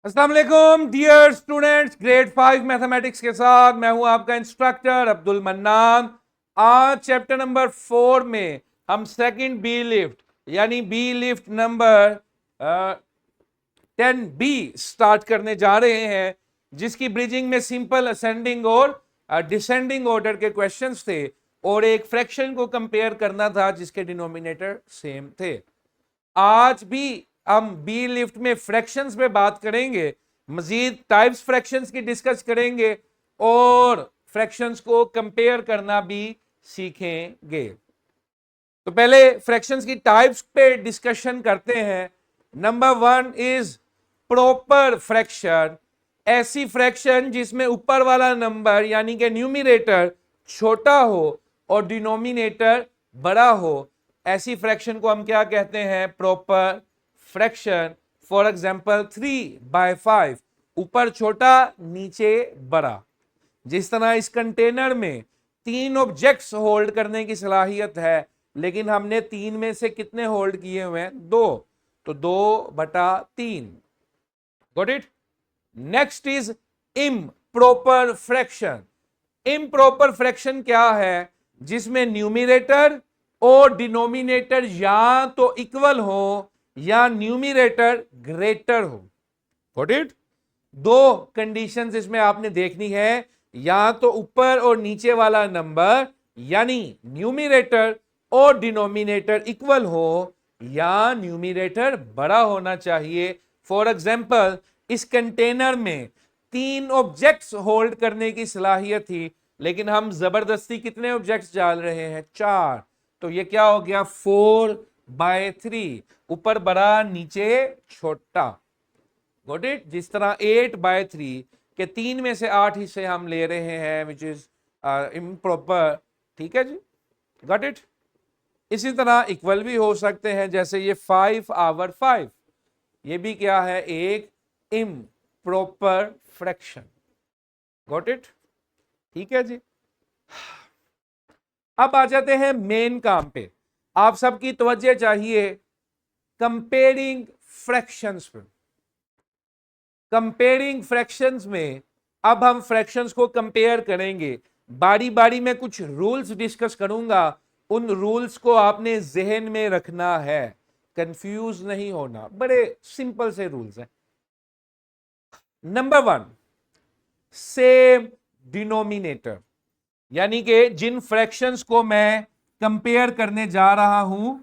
अस्सलाम वालेकुम dear students, grade 5 mathematics के साथ मैं हूं आपका इंस्ट्रक्टर अब्दुल मन्नान। आज चैप्टर नंबर 4 में हम सेकंड बी लिफ्ट यानी B lift number 10B start करने जा रहे हैं, जिसकी ब्रिजिंग में सिंपल असेंडिंग और डिसेंडिंग ऑर्डर के क्वेश्चंस थे और एक फ्रैक्शन को कंपेयर करना था जिसके डिनोमिनेटर सेम थे। आज भी हम बी लिफ्ट में फ्रैक्शंस पे बात करेंगे, मजीद टाइप्स फ्रैक्शंस की डिस्कस करेंगे और फ्रैक्शंस को कंपेयर करना भी सीखेंगे। तो पहले फ्रैक्शंस की टाइप्स पे डिस्कशन करते हैं। नंबर 1 इज प्रॉपर फ्रैक्शन, ऐसी फ्रैक्शन जिसमें ऊपर वाला नंबर यानी कि न्यूमरेटर छोटा हो और डिनोमिनेटर बड़ा हो। ऐसी फ्रैक्शन को हम क्या कहते हैं? Proper fraction. फॉर एग्जांपल 3/5, ऊपर छोटा नीचे बड़ा। जिस तरह इस कंटेनर में 3 ऑब्जेक्ट्स होल्ड करने की सलाहियत है, लेकिन हमने 3 में से कितने होल्ड किए हुए हैं? 2, तो 2/3। Got it? Next is improper fraction. Improper fraction क्या है? जिसमें न्यूमरेटर और डिनोमिनेटर या तो इक्वल हो या न्यूमरेटर ग्रेटर हो। Got it? दो कंडीशंस इसमें आपने देखनी है, या तो ऊपर और नीचे वाला नंबर यानी न्यूमरेटर और डिनोमिनेटर इक्वल हो या न्यूमरेटर बड़ा होना चाहिए। फॉर एग्जांपल इस कंटेनर में 3 ऑब्जेक्ट्स होल्ड करने की सलाहियत थी, लेकिन हम जबरदस्ती कितने ऑब्जेक्ट्स डाल रहे हैं? 4। तो ये क्या हो गया? 4/3, ऊपर बड़ा नीचे छोटा। Got it? जिस तरह 8/3 के 3 में से 8 हिस्से हम ले रहे हैं, विच इज इम्प्रॉपर। ठीक है जी, गॉट इट? इसी तरह इक्वल भी हो सकते हैं, जैसे ये 5/5, ये भी क्या है? एक इम्प्रॉपर फ्रैक्शन। Got it? ठीक है जी। अब आ जाते हैं मेन काम पे। आप सबकी तवज्जो चाहिए कंपेयरिंग फ्रैक्शंस पे। कंपेयरिंग फ्रैक्शंस में अब हम फ्रैक्शंस को कंपेयर करेंगे। बारी बारी में कुछ रूल्स डिस्कस करूंगा, उन रूल्स को आपने जहन में रखना है, कंफ्यूज नहीं होना। बड़े सिंपल से रूल्स हैं। नंबर 1, सेम डिनोमिनेटर, यानी कि जिन फ्रैक्शंस को मैं कंपेयर करने जा रहा हूं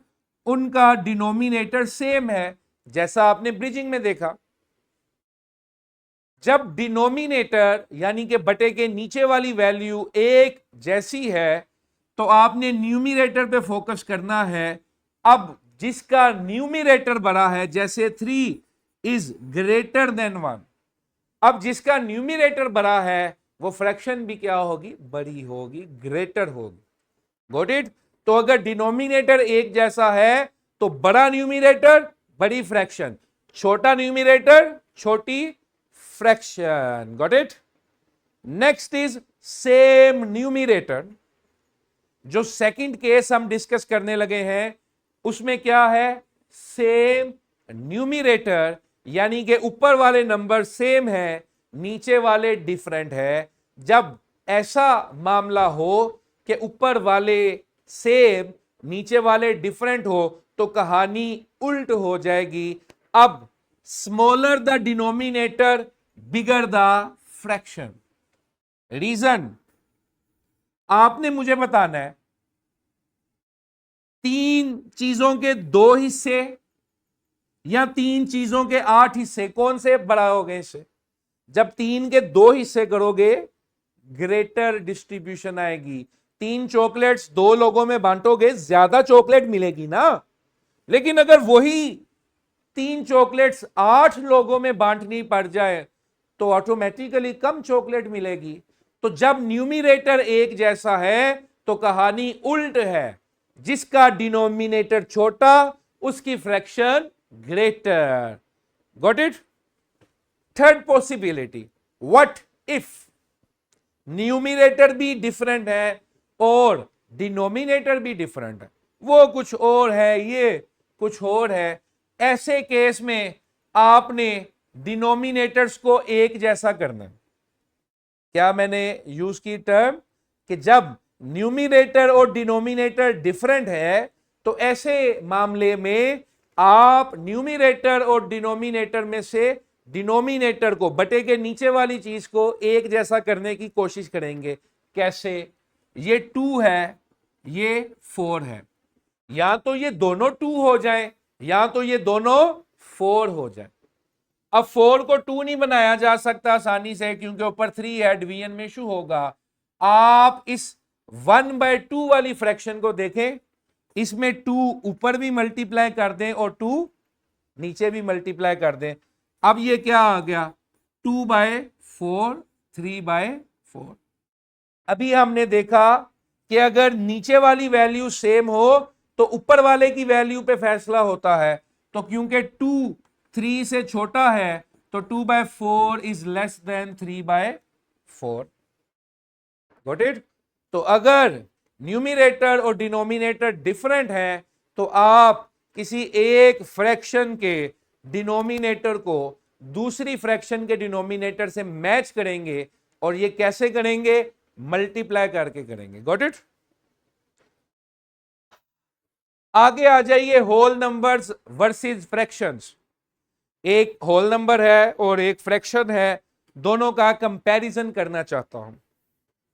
उनका डिनोमिनेटर सेम है। जैसा आपने ब्रिजिंग में देखा, जब डिनोमिनेटर यानी कि बटे के नीचे वाली वैल्यू एक जैसी है तो आपने न्यूमरेटर पे फोकस करना है। अब जिसका न्यूमरेटर बड़ा है, जैसे 3 इज ग्रेटर देन 1, अब जिसका न्यूमरेटर बड़ा है वो फ्रैक्शन भी क्या होगी? बड़ी होगी, ग्रेटर होगी। Got it? तो अगर डिनोमिनेटर एक जैसा है तो बड़ा न्यूमरेटर बड़ी फ्रैक्शन, छोटा न्यूमरेटर छोटी fraction. Got it? Next is same numerator. जो सेकंड केस हम डिस्कस करने लगे हैं उसमें क्या है? सेम न्यूमरेटर, यानी कि ऊपर वाले नंबर सेम है, नीचे वाले डिफरेंट है। जब ऐसा मामला हो कि ऊपर वाले सेम नीचे वाले डिफरेंट हो तो कहानी उल्ट हो जाएगी। अब smaller the denominator bigger the fraction. Reason आपने मुझे बताना है, 3 चीजों के 2 हिस्से या 3 चीजों के 8 हिस्से, कौन से बड़ा होगे इससे? जब 3 के 2 हिस्से करोगे ग्रेटर डिस्ट्रीब्यूशन आएगी। 3 चॉकलेट्स 2 लोगों में बांटोगे, ज्यादा चॉकलेट मिलेगी ना। लेकिन अगर वही 3 चॉकलेट्स 8 लोगों में बांटनी पड़ जाए तो ऑटोमेटिकली कम चॉकलेट मिलेगी। तो जब न्यूमरेटर एक जैसा है तो कहानी उल्ट है, जिसका डिनोमिनेटर छोटा उसकी fraction greater. Got it? Third possibility, what if numerator भी डिफरेंट है और डिनोमिनेटर भी डिफरेंट है, वो कुछ और है, ये कुछ और है। ऐसे केस में आपने डिनोमिनेटर्स को एक जैसा करना है। क्या मैंने यूज की टर्म कि जब न्यूमिनेटर और डिनोमिनेटर डिफरेंट है तो ऐसे मामले में आप न्यूमिनेटर और डिनोमिनेटर में से डिनोमिनेटर को, बटे के नीचे वाली चीज को एक जैसा करने की कोशिश करेंगे। कैसे? ये 2 है, ये 4 है, या तो ये दोनों 2 हो जाए या तो ये दोनों 4 हो जाए। अब 4 को 2 नहीं बनाया जा सकता आसानी से क्योंकि ऊपर 3 है, डिवीजन में इशू होगा। आप इस 1/2 वाली फ्रैक्शन को देखें, इसमें 2 ऊपर भी मल्टीप्लाई कर दें और 2 नीचे भी मल्टीप्लाई कर दें। अब ये क्या आ गया? 2/4, 3/4। अभी हमने देखा कि अगर नीचे वाली वैल्यू सेम हो तो ऊपर वाले की वैल्यू पे फैसला होता है। तो क्योंकि 2 3 से छोटा है तो 2/4 is less than 3/4। Got it? तो अगर न्यूमिनेटर और डिनोमिनेटर डिफरेंट है तो आप किसी एक फ्रैक्शन के डिनोमिनेटर को दूसरी फ्रैक्शन के डिनोमिनेटर से मैच करेंगे। और ये कैसे करेंगे? मल्टीप्लाई करके करेंगे। Got it? आगे आ जाइए, होल नंबर्स वर्सेस फ्रैक्शंस। एक होल नंबर है और एक फ्रैक्शन है, दोनों का कंपैरिजन करना चाहता हूं।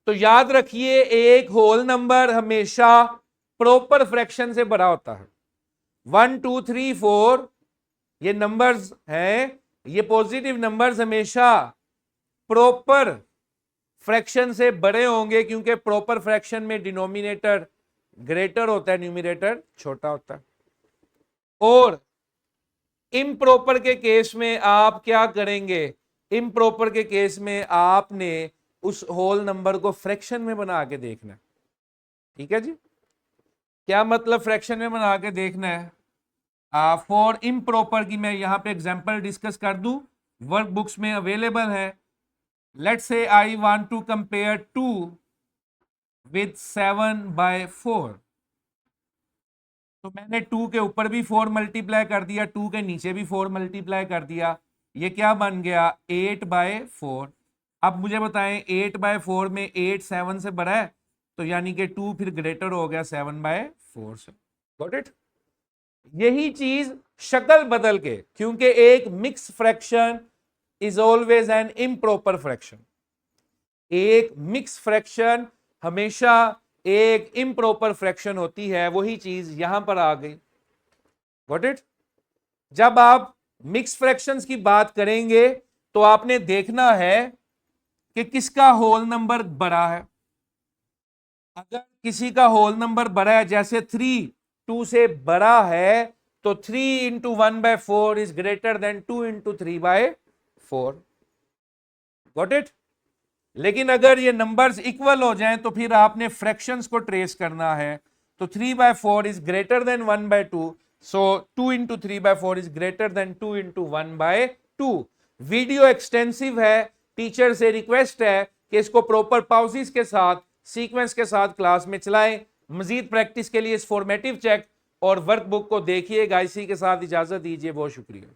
तो याद रखिए, एक होल नंबर हमेशा प्रॉपर फ्रैक्शन से बड़ा होता है। 1 2 3 4 ये नंबर्स हैं, ये पॉजिटिव नंबर्स हमेशा प्रॉपर फ्रैक्शन से बड़े होंगे क्योंकि प्रॉपर फ्रैक्शन में डिनोमिनेटर ग्रेटर होता है, न्यूमिनेटर छोटा होता है। और इम्प्रॉपर के केस में आप क्या करेंगे? इम्प्रॉपर के केस में आपने उस होल नंबर को फ्रैक्शन में बना के देखना है। ठीक है जी? क्या मतलब फ्रैक्शन में बना के देखना है? फॉर इम्प्रॉपर की मैं यहां पे एग्जांपल डिस्कस कर दूं, वर्क बुक्स में अवेलेबल है। Let's say I want to compare 2 with 7/4। तो मैंने 2 के ऊपर भी 4 मल्टीप्लाई कर दिया, 2 के नीचे भी 4 मल्टीप्लाई कर दिया। ये क्या बन गया? 8/4। अब मुझे बताएं, 8/4 में 8 7 से बड़ा है तो यानी कि 2 फिर ग्रेटर हो गया 7/4 से। Got it? यही चीज शक्ल बदल के, क्योंकि एक mix fraction is always an improper fraction. एक मिक्स फ्रैक्शन हमेशा एक इम्प्रॉपर फ्रैक्शन होती है। वही चीज यहां पर आ गई। Got it? जब आप मिक्स फ्रैक्शंस की बात करेंगे तो आपने देखना है कि किसका होल नंबर बड़ा है। अगर किसी का होल नंबर बड़ा है, जैसे 3 2 से बड़ा है, तो 3 × 1/4 is greater than 2 × 3/4। Got it? लेकिन अगर ये नंबर्स इक्वल हो जाएं तो फिर आपने फ्रैक्शंस को ट्रेस करना है। तो 3/4 is greater than 1/2, so 2 × 3/4 is greater than 2 × 1/2। Video extensive है, टीचर से रिक्वेस्ट है कि इसको प्रॉपर पॉजेस के साथ, सीक्वेंस के साथ क्लास में चलाएं। मजीद प्रैक्टिस के लिए इस फॉर्मेटिव चेक और वर्कबुक को देखिएगा। इसी के साथ इजाजत दीजिए, बहुत शुक्रिया।